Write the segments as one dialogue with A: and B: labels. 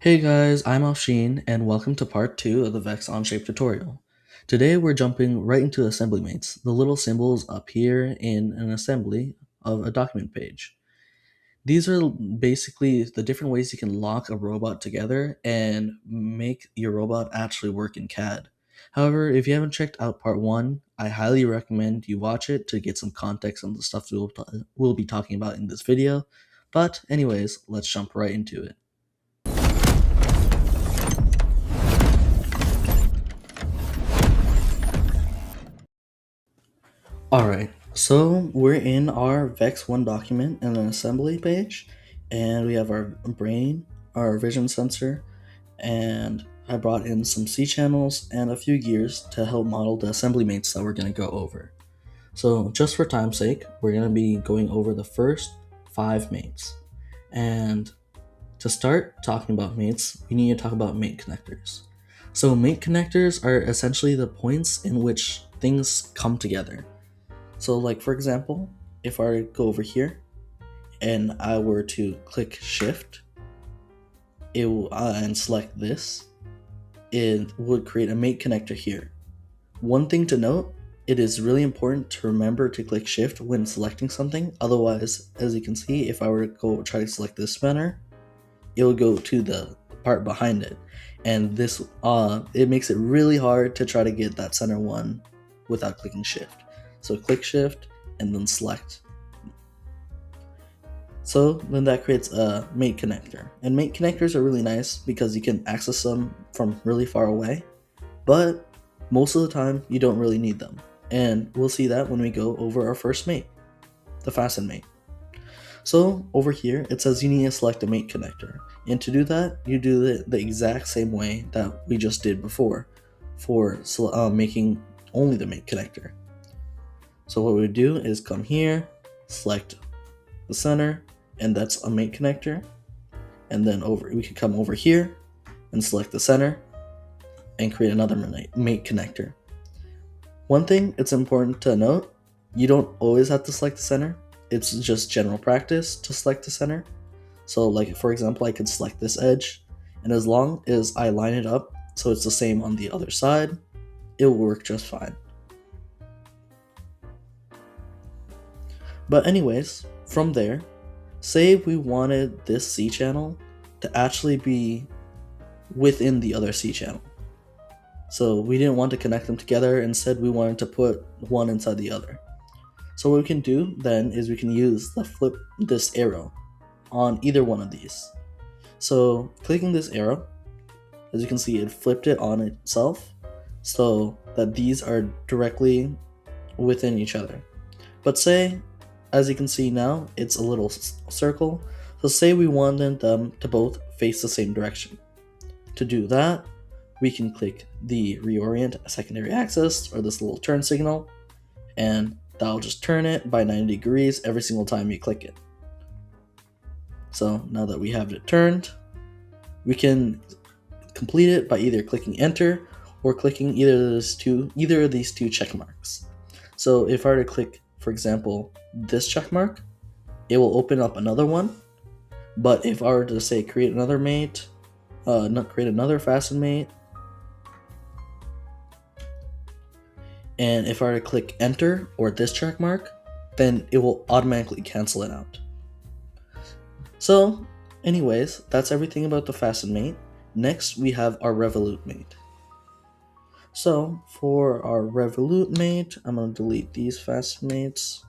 A: Hey guys, I'm Afshin, and welcome to part 2 of the VEX Onshape tutorial. Today we're jumping right into assembly mates, the little symbols up here in an assembly of a document page. These are basically the different ways you can lock a robot together and make your robot actually work in CAD. However, if you haven't checked out part 1, I highly recommend you watch it to get some context on the stuff we'll be talking about in this video. But anyways, let's jump right into it. Alright, so we're in our VEX1 document and an assembly page, and we have our brain, our vision sensor, and I brought in some C channels and a few gears to help model the assembly mates that we're going to go over. So just for time's sake, we're going to be going over the first 5 mates. And to start talking about mates, we need to talk about mate connectors. So mate connectors are essentially the points in which things come together. So like for example, if I go over here and I were to click shift and select this, it would create a mate connector here. One thing to note, it is really important to remember to click shift when selecting something. Otherwise, as you can see, if I were to go try to select this spanner, it will go to the part behind it. And this it makes it really hard to try to get that center one without clicking shift. So click shift and then select. So then that creates a mate connector. And mate connectors are really nice because you can access them from really far away, but most of the time you don't really need them. And we'll see that when we go over our first mate, the Fasten mate. So over here, it says you need to select a mate connector. And to do that, you do it the exact same way that we just did before for making only the mate connector. So what we do is come here, select the center, and that's a mate connector. And then we can come over here and select the center and create another mate connector. One thing it's important to note, you don't always have to select the center. It's just general practice to select the center. So like for example, I could select this edge, and as long as I line it up so it's the same on the other side, it will work just fine. But anyways, from there, say we wanted this C channel to actually be within the other C channel. So we didn't want to connect them together, instead we wanted to put one inside the other. So what we can do then is we can use the flip this arrow on either one of these. So clicking this arrow, as you can see, it flipped it on itself so that these are directly within each other. But say, as you can see now, it's a little circle. So say we wanted them to both face the same direction. To do that, we can click the reorient secondary axis, or this little turn signal, and that'll just turn it by 90 degrees every single time you click it. So now that we have it turned, we can complete it by either clicking enter or clicking either of these two check marks. So if I were to click, for example, this check mark, it will open up another one. But if I were to say create another mate, create another Fasten mate, and if I were to click enter or this check mark, then it will automatically cancel it out. So anyways, that's everything about the Fasten mate. Next, we have our Revolute mate. So for our Revolute mate, I'm going to delete these Fasten mates,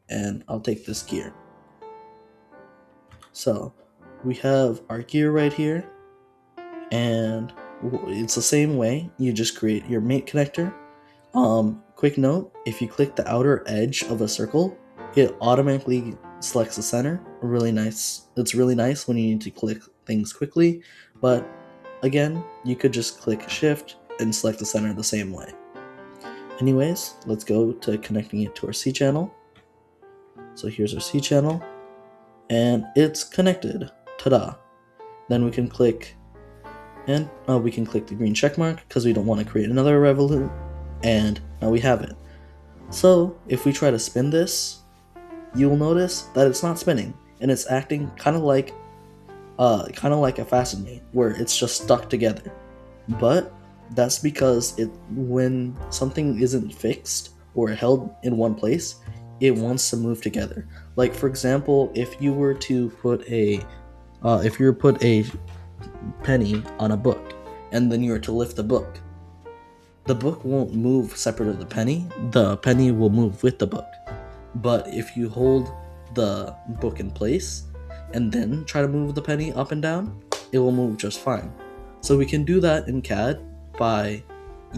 A: and I'll take this gear. So we have our gear right here, and it's the same way. You just create your mate connector. Quick note, if you click the outer edge of a circle, it automatically selects the center. Really nice. It's really nice when you need to click things quickly, but again, you could just click shift and select the center the same way. Anyways, let's go to connecting it to our C channel. So here's our C channel, and it's connected. Ta-da! Then we can click, and we can click the green check mark because we don't want to create another Revolute, and now we have it. So if we try to spin this, you will notice that it's not spinning, and it's acting kind of like kind of like a Fasten mate, where it's just stuck together. But that's because when something isn't fixed or held in one place, it wants to move together. Like for example, if you were to put a penny on a book, and then you were to lift the book won't move separate of the penny will move with the book. But if you hold the book in place and then try to move the penny up and down, it will move just fine. So we can do that in CAD by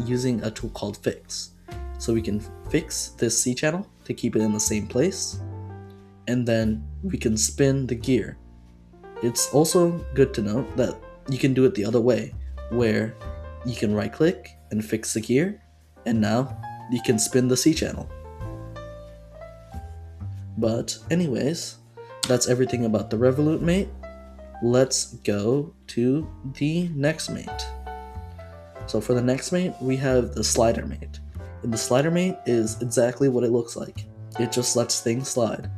A: using a tool called Fix. So we can fix this C channel to keep it in the same place, and then we can spin the gear. It's also good to note that you can do it the other way, where you can right click and fix the gear, and now you can spin the C channel. But anyways, that's everything about the Revolute mate. Let's go to the next mate. So for the next mate, we have the slider mate. And the slider mate is exactly what it looks like. It just lets things slide.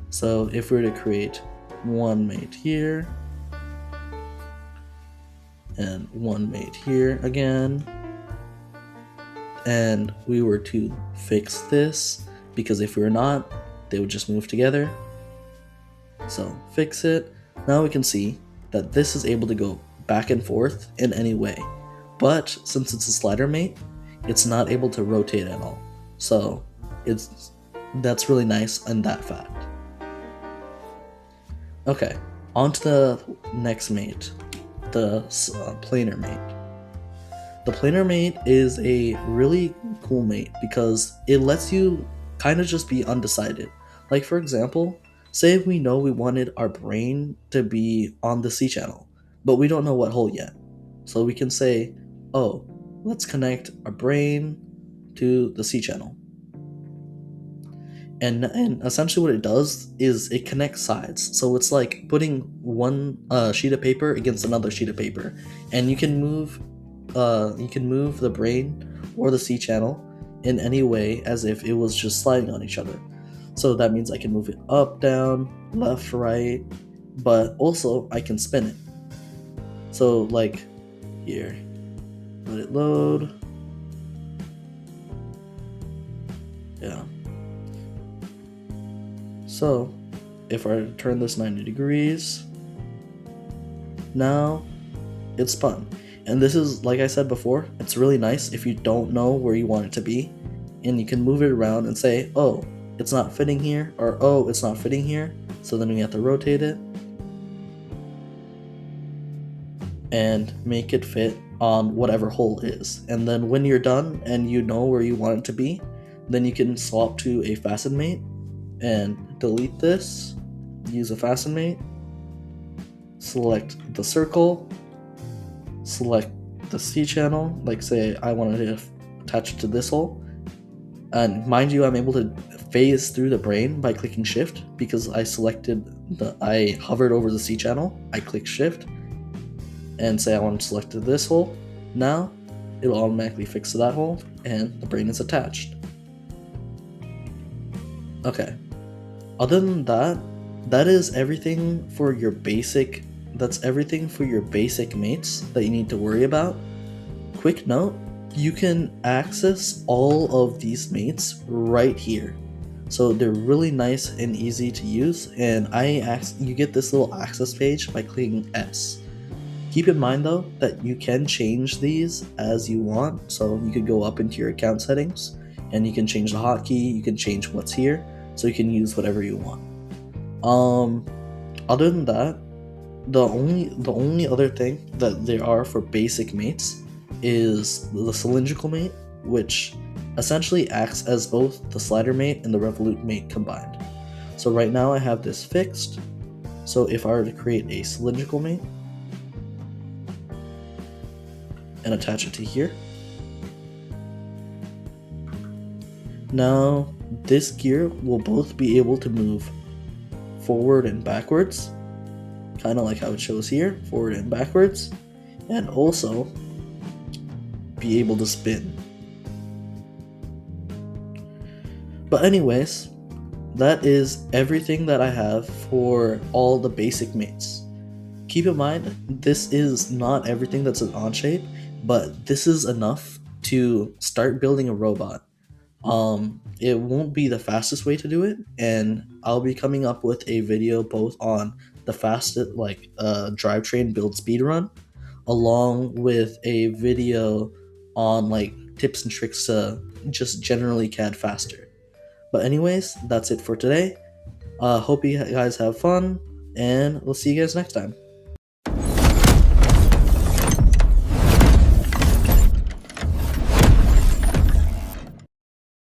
A: So if we were to create one mate here, and one mate here again, and we were to fix this, because if we were not, they would just move together. So fix it. Now we can see that this is able to go back and forth in any way, but since it's a slider mate, it's not able to rotate at all. So that's really nice in that fact. Okay, on to the next mate, the planar mate. The planar mate is a really cool mate because it lets you kind of just be undecided. Like for example, say we know we wanted our brain to be on the C channel, but we don't know what hole yet. So we can say, oh, let's connect our brain to the C channel. And essentially what it does is it connects sides. So it's like putting one sheet of paper against another sheet of paper, and you can move the brain or the C channel in any way as if it was just sliding on each other. So that means I can move it up, down, left, right, but also I can spin it. So like here, let it load. Yeah. So if I turn this 90 degrees, now it's spun. And this is, like I said before, it's really nice if you don't know where you want it to be, and you can move it around and say, oh, it's not fitting here, or oh, it's not fitting here. So then we have to rotate it and make it fit on whatever hole is. And then when you're done and you know where you want it to be, then you can swap to a Fasten mate and delete this, use a Fasten mate, select the circle, select the C channel, like say I wanted to attach it to this hole. And mind you, I'm able to phase through the brain by clicking shift because I hovered over the C channel, I click shift, and say I want to select this hole. Now it'll automatically fix to that hole and the brain is attached. Okay. Other than that, that is everything for your basic mates that you need to worry about. Quick note, you can access all of these mates right here. So they're really nice and easy to use, and you get this little access page by clicking S. Keep in mind though that you can change these as you want, so you could go up into your account settings and you can change the hotkey, you can change what's here, so you can use whatever you want. Other than that, the only other thing that there are for basic mates is the cylindrical mate, which essentially acts as both the slider mate and the Revolute mate combined. So right now I have this fixed, so if I were to create a cylindrical mate and attach it to here, now this gear will both be able to move forward and backwards, kind of like how it shows here, forward and backwards, and also be able to spin. But anyways, that is everything that I have for all the basic mates. Keep in mind, this is not everything that's an Onshape, but this is enough to start building a robot. It won't be the fastest way to do it, and I'll be coming up with a video both on the fastest drivetrain build speed run, along with a video on like tips and tricks to just generally CAD faster. But anyways, that's it for today. Hope you guys have fun, and we'll see you guys next time.